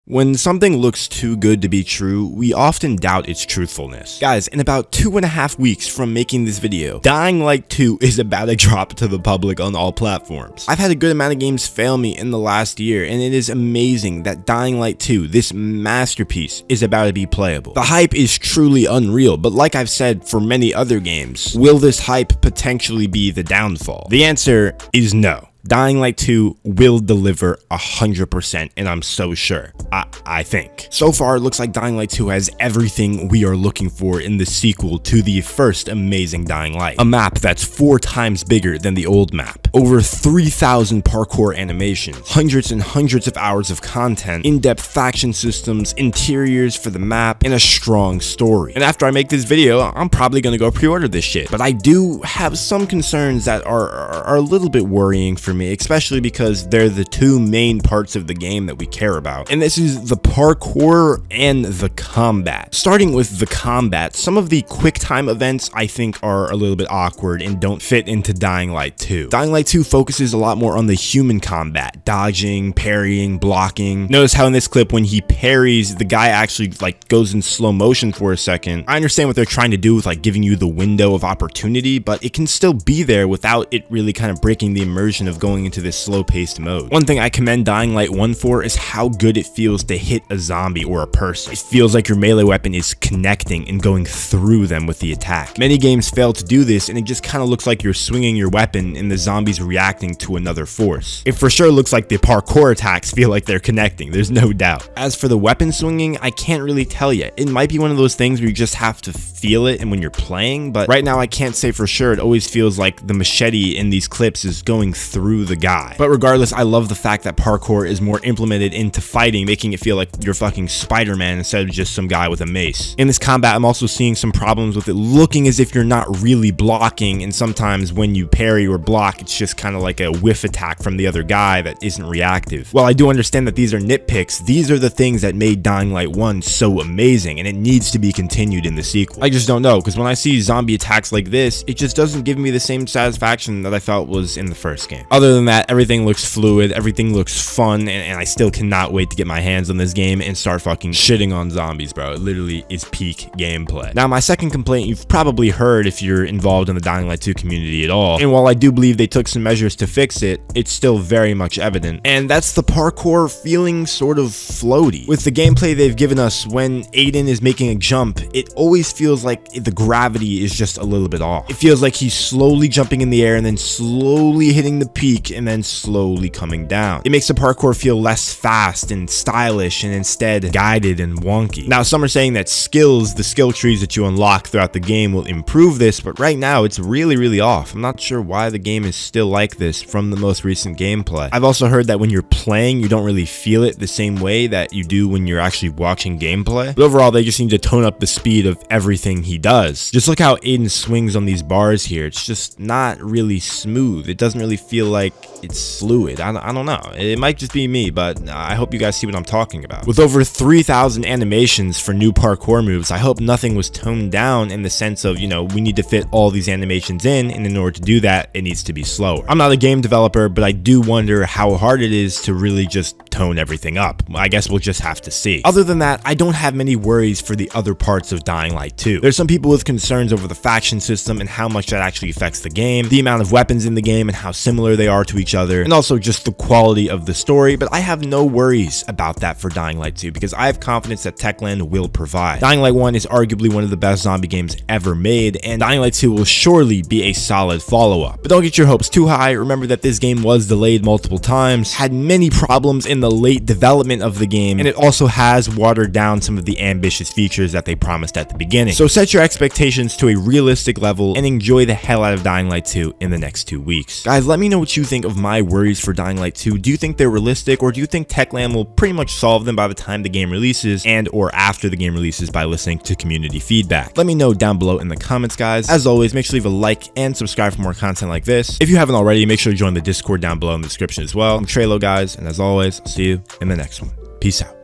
When something looks too good to be true, we often doubt its truthfulness. Guys, in about 2.5 weeks from making this video, Dying Light 2 is about to drop to the public on all platforms. I've had a good amount of games fail me in the last year, and it is amazing that Dying Light 2, this masterpiece, is about to be playable. The hype is truly unreal, but like I've said for many other games, will this hype potentially be the downfall? The answer is no. Dying Light 2 will deliver 100%, and I'm so sure. I think. So far, it looks like Dying Light 2 has everything we are looking for in the sequel to the first amazing Dying Light. A map that's 4 times bigger than the old map. Over 3,000 parkour animations, hundreds and hundreds of hours of content, in-depth faction systems, interiors for the map, and a strong story. And after I make this video, I'm probably gonna go pre-order this shit. But I do have some concerns that are a little bit worrying for me, especially because they're the 2 main parts of the game that we care about. And this is the parkour and the combat. Starting with the combat, some of the quick time events I think are a little bit awkward and don't fit into Dying Light 2. Dying Light 2 focuses a lot more on the human combat, dodging, parrying, blocking. Notice how in this clip when he parries, the guy actually goes in slow motion for a second. I understand what they're trying to do with giving you the window of opportunity, but it can still be there without it really kind of breaking the immersion of going into this slow-paced mode. One thing I commend Dying Light 1 for is how good it feels to hit a zombie or a person. It feels like your melee weapon is connecting and going through them with the attack. Many games fail to do this, and it just kind of looks like you're swinging your weapon and the zombies reacting to another force. It for sure looks like the parkour attacks feel like they're connecting, there's no doubt. As for the weapon swinging, I can't really tell yet. It might be one of those things where you just have to feel it and when you're playing, but right now I can't say for sure. It always feels like the machete in these clips is going through the guy. But regardless, I love the fact that parkour is more implemented into fighting, making it feel like you're fucking Spider-Man instead of just some guy with a mace. In this combat, I'm also seeing some problems with it looking as if you're not really blocking, and sometimes when you parry or block, it's just kind of like a whiff attack from the other guy that isn't reactive. While I do understand that these are nitpicks, these are the things that made Dying Light 1 so amazing, and it needs to be continued in the sequel. I just don't know, because when I see zombie attacks like this, it just doesn't give me the same satisfaction that I felt was in the first game. Other than that, everything looks fluid, everything looks fun, and I still cannot wait to get my hands on this game and start fucking shitting on zombies, bro. It literally is peak gameplay. Now, my second complaint you've probably heard if you're involved in the Dying Light 2 community at all, and while I do believe they took some measures to fix it, it's still very much evident, and that's the parkour feeling sort of floaty. With the gameplay they've given us, when Aiden is making a jump, it always feels like the gravity is just a little bit off. It feels like he's slowly jumping in the air and then slowly hitting the peak and then slowly coming down. It makes the parkour feel less fast and stylish and instead guided and wonky. Now, some are saying that the skill trees that you unlock throughout the game will improve this, but right now it's really off. I'm not sure why the game is still like this from the most recent gameplay. I've also heard that when you're playing, you don't really feel it the same way that you do when you're actually watching gameplay. But overall, they just need to tone up the speed of everything he does. Just look how Aiden swings on these bars here. It's just not really smooth. It doesn't really feel like it's fluid. I don't know. It might just be me, but I hope you guys see what I'm talking about. With over 3,000 animations for new parkour moves, I hope nothing was toned down in the sense of, we need to fit all these animations in, and in order to do that, it needs to be slower. I'm not a game developer, but I do wonder how hard it is to really just tone everything up. I guess we'll just have to see. Other than that, I don't have many worries for the other parts of Dying Light 2. There's some people with concerns over the faction system and how much that actually affects the game, the amount of weapons in the game and how similar they are to each other, and also just the quality of the story, but I have no worries about that for Dying Light 2 because I have confidence that Techland will provide. Dying Light 1 is arguably one of the best zombie games ever made, and Dying Light 2 will surely be a solid follow-up. But don't get your hopes too high. Remember that this game was delayed multiple times, had many problems in the late development of the game, and it also has watered down some of the ambitious features that they promised at the beginning. So set your expectations to a realistic level and enjoy the hell out of Dying Light 2 in the next 2 weeks. Guys, let me know what you think of my worries for Dying Light 2. Do you think they're realistic, or do you think Techland will pretty much solve them by the time the game releases and or after the game releases by listening to community feedback? Let me know down below in the comments, guys. As always, make sure to leave a like and subscribe for more content like this. If you haven't already, make sure to join the Discord down below in the description as well. I'm Treyllo, guys, and as always, I'll see you in the next one. Peace out.